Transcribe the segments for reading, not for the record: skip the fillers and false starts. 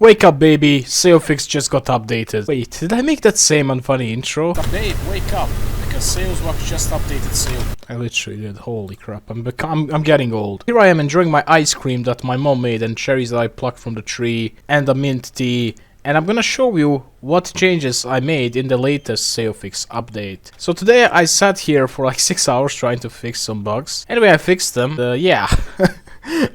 Wake up, baby. SEOFix just got updated. Wait, did I make that same unfunny intro? Babe, wake up, because sejozwak just updated SEO. I literally did. Holy crap, I'm getting old. Here I am enjoying my ice cream that my mom made and cherries that I plucked from the tree and a mint tea. And I'm gonna show you what changes I made in the latest SEOFix update. So today I sat here for like 6 hours trying to fix some bugs. Anyway, I fixed them. Yeah.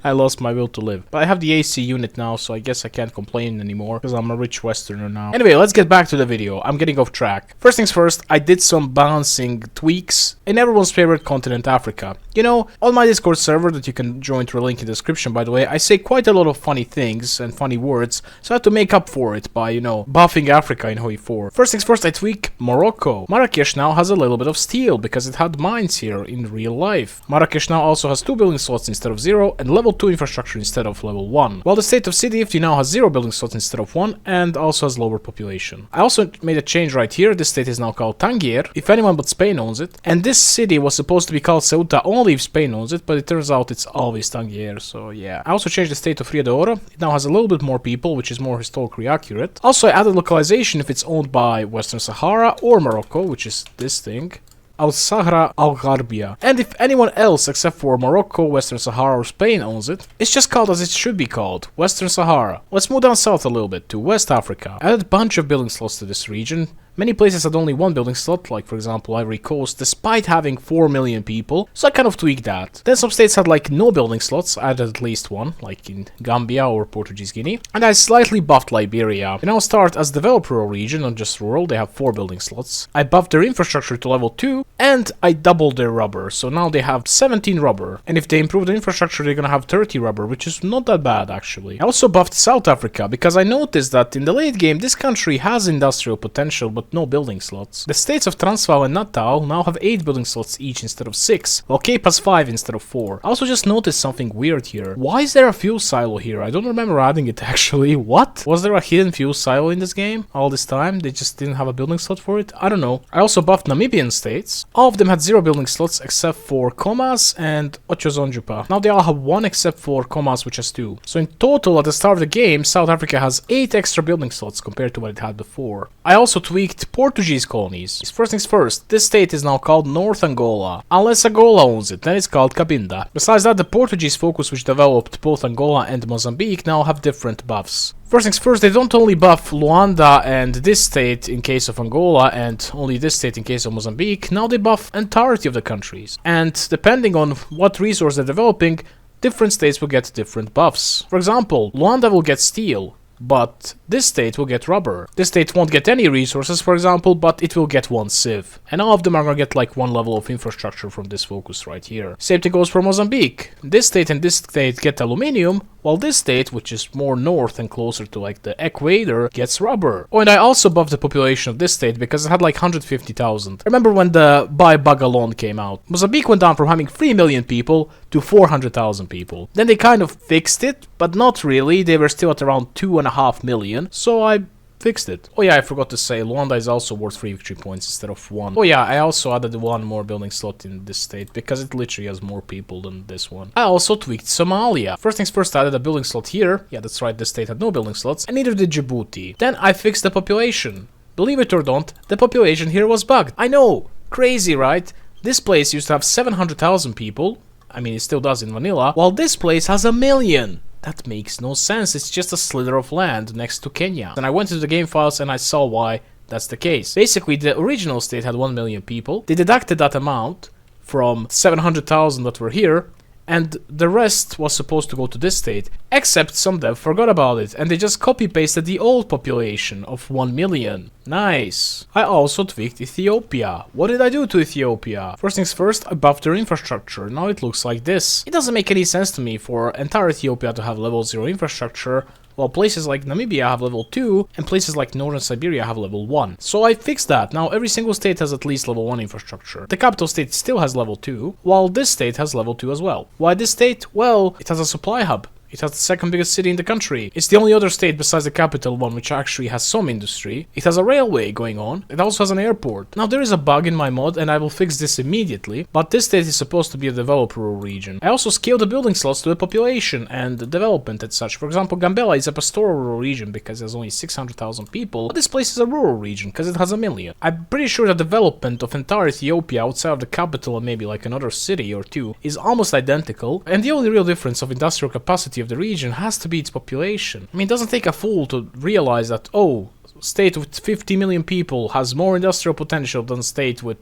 I lost my will to live. But I have the AC unit now, so I guess I can't complain anymore, because I'm a rich westerner now. Anyway, let's get back to the video. I'm getting off track. First things first, I did some balancing tweaks in everyone's favorite continent, Africa. You know, on my Discord server that you can join through a link in the description, by the way, I say quite a lot of funny things and funny words, so I had to make up for it by, you know, buffing Africa in HOI4. First things first, I tweak Morocco. Marrakesh now has a little bit of steel, because it had mines here in real life. Marrakesh now also has 2 building slots instead of 0, and level 2 infrastructure instead of level 1. While the state of City now has 0 building slots instead of 1, and also has lower population. I also made a change right here. This state is now called Tangier, if anyone but Spain owns it. And this city was supposed to be called Ceuta only if Spain owns it, but it turns out it's always Tangier, so yeah. I also changed the state of Rio de Oro. It now has a little bit more people, which is more historically accurate. Also, I added localization if it's owned by Western Sahara or Morocco, which is this thing. Al-Sahra Al-Gharbia. And if anyone else except for Morocco, Western Sahara or Spain owns it, it's just called as it should be called, Western Sahara. Let's move down south a little bit to West Africa. I added a bunch of building slots to this region. Many places had only 1 building slot, like for example Ivory Coast, despite having 4 million people, so I kind of tweaked that. Then some states had like no building slots. I added at least 1, like in Gambia or Portuguese Guinea. And I slightly buffed Liberia. They now start as developer region, not just rural. They have 4 building slots. I buffed their infrastructure to level 2, and I doubled their rubber, so now they have 17 rubber. And if they improve the infrastructure, they're gonna have 30 rubber, which is not that bad actually. I also buffed South Africa, because I noticed that in the late game, this country has industrial potential, but no building slots. The states of Transvaal and Natal now have 8 building slots each instead of 6, while Cape has 5 instead of 4. I also just noticed something weird here. Why is there a fuel silo here? I don't remember adding it actually. What? Was there a hidden fuel silo in this game all this time? They just didn't have a building slot for it? I don't know. I also buffed Namibian states. All of them had 0 building slots except for Comas and Ochozonjupa. Now they all have 1 except for Comas, which has 2. So in total, at the start of the game, South Africa has 8 extra building slots compared to what it had before. I also tweaked Portuguese colonies. First things first, this state is now called North Angola. Unless Angola owns it, then it's called Cabinda. Besides that, the Portuguese focus which developed both Angola and Mozambique now have different buffs. First things first, they don't only buff Luanda and this state in case of Angola and only this state in case of Mozambique, now they buff entirety of the countries. And depending on what resource they're developing, different states will get different buffs. For example, Luanda will get steel, but this state will get rubber. This state won't get any resources, for example, but it will get 1 civ. And all of them are gonna get like 1 level of infrastructure from this focus right here. Same thing goes for Mozambique. This state and this state get aluminium, while this state, which is more north and closer to like the equator, gets rubber. Oh, and I also buffed the population of this state because it had like 150,000. Remember when the Buy Bagalon came out? Mozambique went down from having 3 million people to 400,000 people. Then they kind of fixed it, but not really. They were still at around 2.5 million, so I fixed it. Oh yeah, I forgot to say, Luanda is also worth 3 victory points instead of 1. Oh yeah, I also added 1 more building slot in this state, because it literally has more people than this one. I also tweaked Somalia. First things first, I added a building slot here. Yeah, that's right, this state had no building slots, and neither did Djibouti. Then I fixed the population. Believe it or not, the population here was bugged. I know, crazy, right? This place used to have 700,000 people. I mean, it still does in vanilla, while this place has 1 million. That makes no sense. It's just a slither of land next to Kenya. And I went into the game files and I saw why that's the case. Basically, the original state had 1 million people. They deducted that amount from 700,000 that were here, and the rest was supposed to go to this state, except some dev forgot about it, and they just copy-pasted the old population of 1 million. Nice. I also tweaked Ethiopia. What did I do to Ethiopia? First things first, I buffed their infrastructure. Now it looks like this. It doesn't make any sense to me for entire Ethiopia to have level 0 infrastructure, while places like Namibia have level 2, and places like Northern Siberia have level 1. So I fixed that. Now every single state has at least level 1 infrastructure. The capital state still has level 2, while this state has level 2 as well. Why this state? Well, it has a supply hub. It has the second biggest city in the country. It's the only other state besides the capital one which actually has some industry. It has a railway going on. It also has an airport. Now there is a bug in my mod and I will fix this immediately, but this state is supposed to be a developed rural region. I also scaled the building slots to the population and the development and such. For example, Gambela is a pastoral rural region because there's only 600,000 people, but this place is a rural region because it has a million. I'm pretty sure the development of entire Ethiopia outside of the capital and maybe like another city or two is almost identical, and the only real difference of industrial capacity of the region has to be its population. I mean, it doesn't take a fool to realize that, oh, state with 50 million people has more industrial potential than state with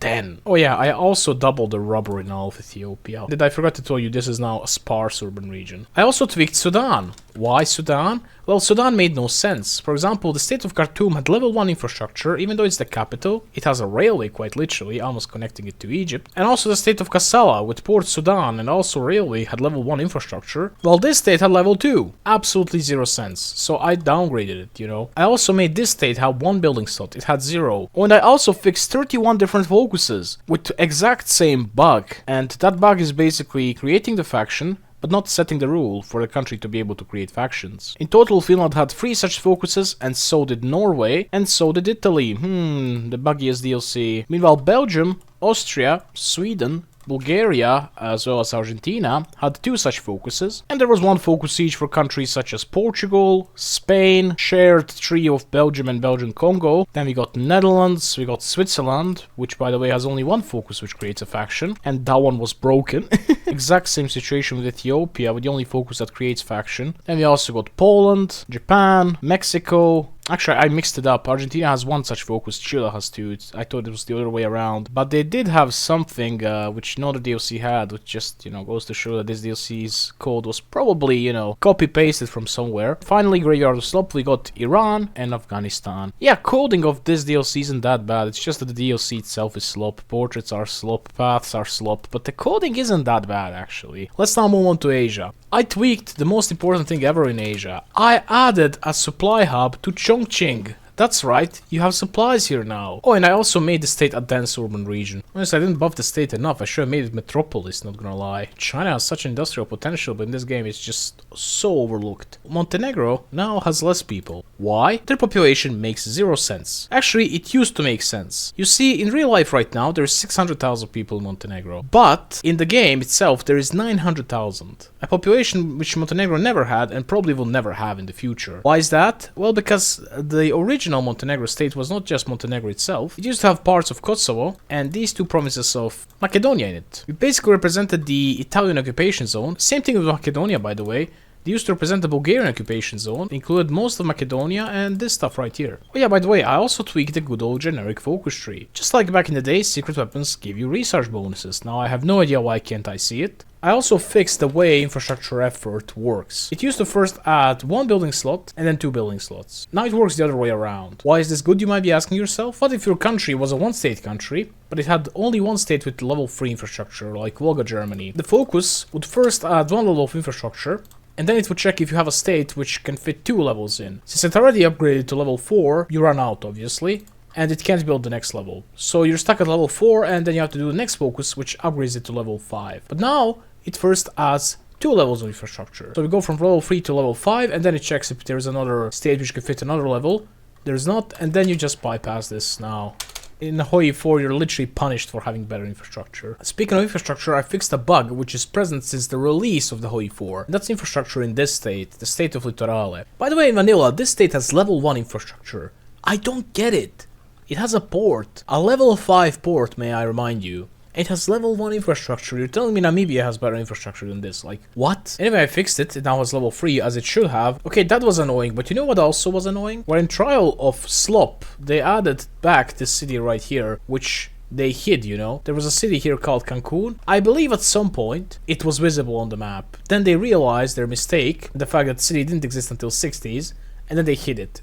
10. Oh yeah, I also doubled the rubber in all of Ethiopia. Did I forget to tell you this is now a sparse urban region. I also tweaked Sudan. Why Sudan? Well, Sudan made no sense. For example, the state of Khartoum had level 1 infrastructure, even though it's the capital. It has a railway quite literally, almost connecting it to Egypt. And also the state of Kassala with Port Sudan and also railway had level 1 infrastructure, while this state had level 2. Absolutely zero sense. So I downgraded it, you know. I also made this state have 1 building slot. It had 0. Oh, and I also fixed 31 different focuses with the exact same bug. And that bug is basically creating the faction, but not setting the rule for the country to be able to create factions. In total, Finland had 3 such focuses, and so did Norway, and so did Italy. The buggiest DLC. Meanwhile, Belgium, Austria, Sweden, Bulgaria, as well as Argentina, had 2 such focuses, and there was 1 focus each for countries such as Portugal, Spain, shared trio of Belgium and Belgian Congo. Then we got Netherlands, we got Switzerland, which by the way has only 1 focus which creates a faction, and that one was broken. Exact same situation with Ethiopia, with the only focus that creates faction. Then we also got Poland, Japan, Mexico. Actually, I mixed it up. Argentina has 1 such focus, Chile has 2. I thought it was the other way around. But they did have something which no other DLC had, which just, you know, goes to show that this DLC's code was probably, you know, copy-pasted from somewhere. Finally, Graveyard of Slop, we got Iran and Afghanistan. Yeah, coding of this DLC isn't that bad. It's just that the DLC itself is slop. Portraits are slop, paths are slop, but the coding isn't that bad, actually. Let's now move on to Asia. I tweaked the most important thing ever in Asia. I added a supply hub to Chongqing. That's right, you have supplies here now. Oh, and I also made the state a dense urban region. Honestly, I didn't buff the state enough. I should have made it metropolis, not gonna lie. China has such industrial potential, but in this game it's just so overlooked. Montenegro now has less people. Why? Their population makes 0 sense. Actually, it used to make sense. You see, in real life right now, there's 600,000 people in Montenegro. But in the game itself, there is 900,000. A population which Montenegro never had and probably will never have in the future. Why is that? Well, because the original Montenegro state was not just Montenegro itself. It used to have parts of Kosovo and these 2 provinces of Macedonia in it. It basically represented the Italian occupation zone. Same thing with Macedonia, by the way. They used to represent the Bulgarian occupation zone, included most of Macedonia and this stuff right here. Oh yeah, by the way, I also tweaked the good old generic focus tree. Just like back in the day, secret weapons give you research bonuses. Now I have no idea why can't I see it. I also fixed the way infrastructure effort works. It used to first add 1 building slot and then 2 building slots. Now it works the other way around. Why is this good, you might be asking yourself? What if your country was a 1-state country, but it had only 1 state with level 3 infrastructure, like Volga, Germany? The focus would first add 1 level of infrastructure, and then it would check if you have a state which can fit 2 levels in. Since it already upgraded to level 4, you run out, obviously, and it can't build the next level. So you're stuck at level 4, and then you have to do the next focus, which upgrades it to level 5. But now, it first adds 2 levels of infrastructure. So we go from level 3 to level 5, and then it checks if there's another state which can fit another level. There's not, and then you just bypass this now. In HOI4, you're literally punished for having better infrastructure. Speaking of infrastructure, I fixed a bug which is present since the release of the HOI4. That's infrastructure in this state, the state of Litorale. By the way, in vanilla, this state has level 1 infrastructure. I don't get it. It has a port. A level 5 port, may I remind you. It has level 1 infrastructure. You're telling me Namibia has better infrastructure than this? Like, what? Anyway, I fixed it. It now has level 3, as it should have. Okay, that was annoying, but you know what also was annoying? When in Trial of Slop, they added back this city right here, which they hid, you know? There was a city here called Cancun. I believe at some point, it was visible on the map. Then they realized their mistake, the fact that the city didn't exist until 60s, and then they hid it.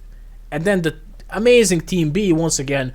And then the amazing Team B, once again,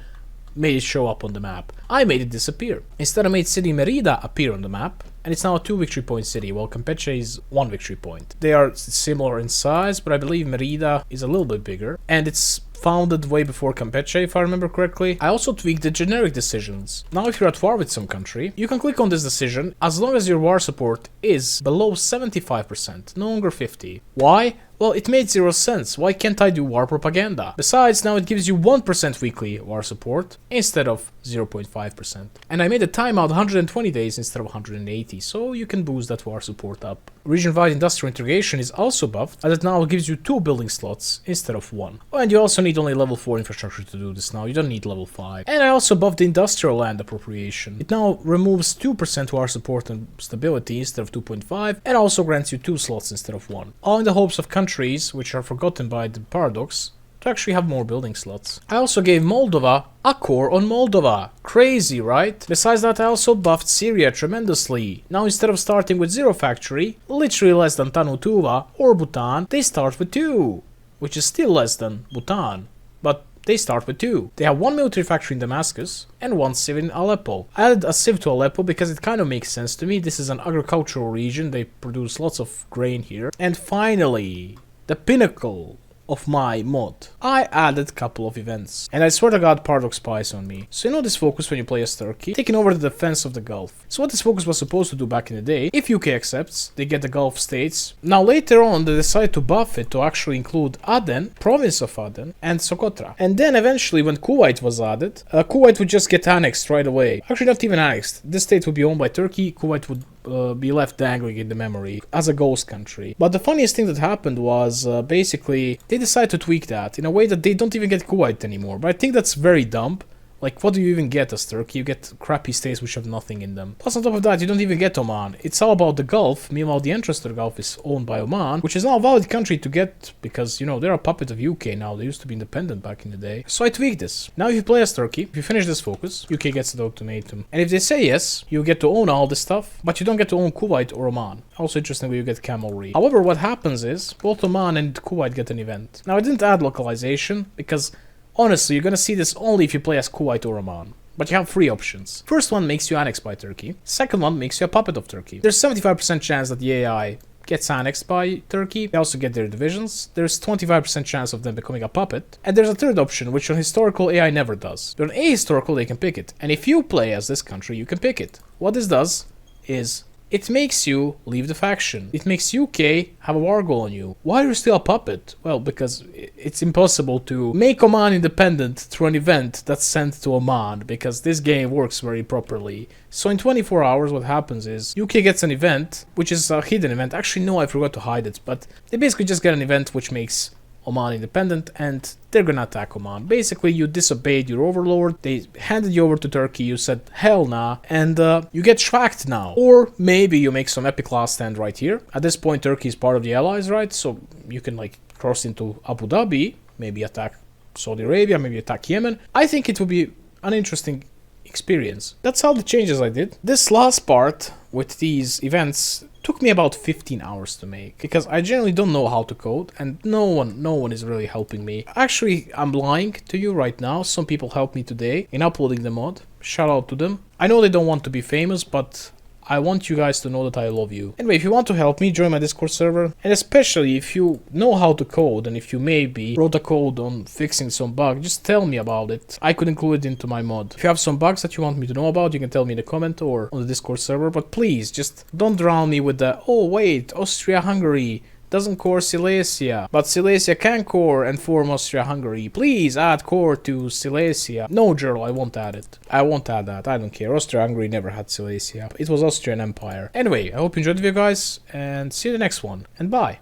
made it show up on the map. I made it disappear. Instead, I made city Merida appear on the map, and it's now a 2 victory point city, while Campeche is 1 victory point. They are similar in size, but I believe Merida is a little bit bigger, and it's founded way before Campeche, if I remember correctly. I also tweaked the generic decisions. Now if you're at war with some country, you can click on this decision as long as your war support is below 75%, no longer 50. Why? Well, it made zero sense. Why can't I do war propaganda? Besides, now it gives you 1% weekly war support instead of 0.5%. And I made the timeout 120 days instead of 180, so you can boost that war support up. Region-wide industrial integration is also buffed, as it now gives you 2 building slots instead of 1. Oh, and you also need only level 4 infrastructure to do this now, you don't need level 5. And I also buffed the industrial land appropriation. It now removes 2% war support and stability instead of 2.5, and also grants you 2 slots instead of 1. All in the hopes of countries, which are forgotten by the paradox, to actually have more building slots. I also gave Moldova a core on Moldova. Crazy, right? Besides that, I also buffed Syria tremendously. Now instead of starting with 0 factory, literally less than Tanutuva or Bhutan, they start with 2, which is still less than Bhutan, but they start with 2. They have 1 military factory in Damascus and 1 civ in Aleppo. I added a civ to Aleppo because it kind of makes sense to me. This is an agricultural region, they produce lots of grain here. And finally, the pinnacle of my mod. I added a couple of events, and I swear to God Paradox spies on me. So you know this focus when you play as Turkey, taking over the defense of the Gulf. So what this focus was supposed to do back in the day, if UK accepts, they get the Gulf states. Now later on they decide to buff it to actually include Aden, province of Aden, and Socotra. And then eventually when Kuwait was added, Kuwait would just get annexed right away. Actually not even annexed. This state would be owned by Turkey, Kuwait would be left dangling in the memory as a ghost country. But the funniest thing that happened was basically they decided to tweak that in a way that they don't even get Kuwait anymore. But I think that's very dumb. Like, what do you even get as Turkey? You get crappy states which have nothing in them. Plus, on top of that, you don't even get Oman. It's all about the Gulf. Meanwhile, the entrance to the Gulf is owned by Oman, which is now a valid country to get because, you know, they're a puppet of UK now. They used to be independent back in the day. So I tweaked this. Now, if you play as Turkey, if you finish this focus, UK gets the ultimatum. And if they say yes, you get to own all this stuff, but you don't get to own Kuwait or Oman. Also, interestingly, you get camelry. However, what happens is both Oman and Kuwait get an event. Now, I didn't add localization because honestly, you're gonna see this only if you play as Kuwait or Oman. But you have 3 options. First one makes you annexed by Turkey. Second one makes you a puppet of Turkey. There's 75% chance that the AI gets annexed by Turkey. They also get their divisions. There's 25% chance of them becoming a puppet. And there's a third option, which on historical AI never does. But on ahistorical, they can pick it. And if you play as this country, you can pick it. What this does is it makes you leave the faction. It makes UK have a war goal on you. Why are you still a puppet? Well, because it's impossible to make Oman independent through an event that's sent to Oman, because this game works very properly. So in 24 hours, what happens is UK gets an event, which is a hidden event. Actually, no, I forgot to hide it, but they basically just get an event which makes Oman independent, and they're gonna attack Oman. Basically, you disobeyed your overlord, they handed you over to Turkey, you said hell nah, and you get schwacked now. Or maybe you make some epic last stand right here. At this point, Turkey is part of the Allies, right? So you can like cross into Abu Dhabi, maybe attack Saudi Arabia, maybe attack Yemen. I think it would be an interesting experience. That's all the changes I did. This last part with these events took me about 15 hours to make because I generally don't know how to code and no one is really helping me. Actually, I'm lying to you right now. Some people helped me today in uploading the mod. Shout out to them. I know they don't want to be famous, but I want you guys to know that I love you. Anyway, if you want to help me, join my Discord server. And especially if you know how to code and if you maybe wrote a code on fixing some bug, just tell me about it. I could include it into my mod. If you have some bugs that you want me to know about, you can tell me in the comment or on the Discord server. But please, just don't drown me with the, oh wait, Austria-Hungary doesn't core Silesia, but Silesia can core and form Austria-Hungary. Please add core to Silesia. No, Gerald, I won't add it. I won't add that. I don't care. Austria-Hungary never had Silesia. It was Austrian Empire. Anyway, I hope you enjoyed the video, guys, and see you in the next one. And bye.